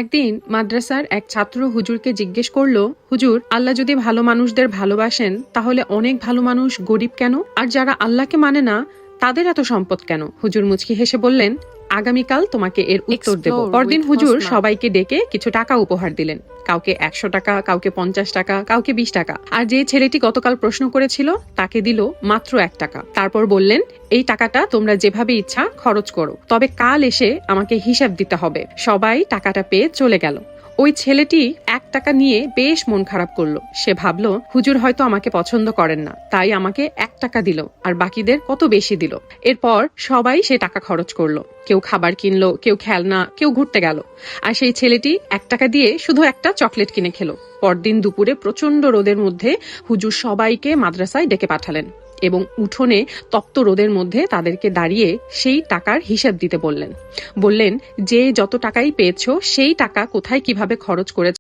একদিন মাদ্রাসার এক ছাত্র হুজুরকে জিজ্ঞেস করলো, হুজুর, আল্লাহ যদি ভালো মানুষদের ভালোবাসেন তাহলে অনেক ভালো মানুষ গরিব কেন? আর যারা আল্লাহকে মানে না তাদের এত সম্পদ কেন? হুজুর মুচকি হেসে বললেন, আগামীকাল তোমাকে এর উত্তর দেব। পরদিন হুজুর সবাইকে ডেকে কিছু টাকা উপহার দিলেন। কাউকে 100 টাকা, কাউকে 50 টাকা, কাউকে 20 টাকা। আর যে ছেলেটি গতকাল প্রশ্ন করেছিল তাকে দিল মাত্র 1 টাকা। তারপর বললেন, এই টাকাটা তোমরা যেভাবে ইচ্ছা খরচ করো, তবে কাল এসে আমাকে হিসাব দিতে হবে। সবাই টাকাটা পেয়ে চলে গেল। ওই ছেলেটি 1 টাকা নিয়ে বেশ মন খারাপ করলো। সে ভাবলো, হুজুর হয়তো আমাকে পছন্দ করেন না, তাই আমাকে 1 টাকা দিল আর বাকিদের কত বেশি দিল। এরপর সবাই সে টাকা খরচ করলো। কেউ খাবার কিনলো, কেউ খেলনা, কেউ ঘুরতে গেল। আর সেই ছেলেটি 1 টাকা দিয়ে শুধু একটা চকলেট কিনে খেলো। পরদিন দুপুরে প্রচন্ড রোদের মধ্যে হুজুর সবাইকে মাদ্রাসায় ডেকে পাঠালেন এবং উঠোনে তপ্ত রোদের মধ্যে তাদেরকে দাঁড়িয়ে সেই টাকার হিসাব দিতে বললেন। যে যত টাকাই পেয়েছো সেই টাকা কোথায় কিভাবে খরচ করেছে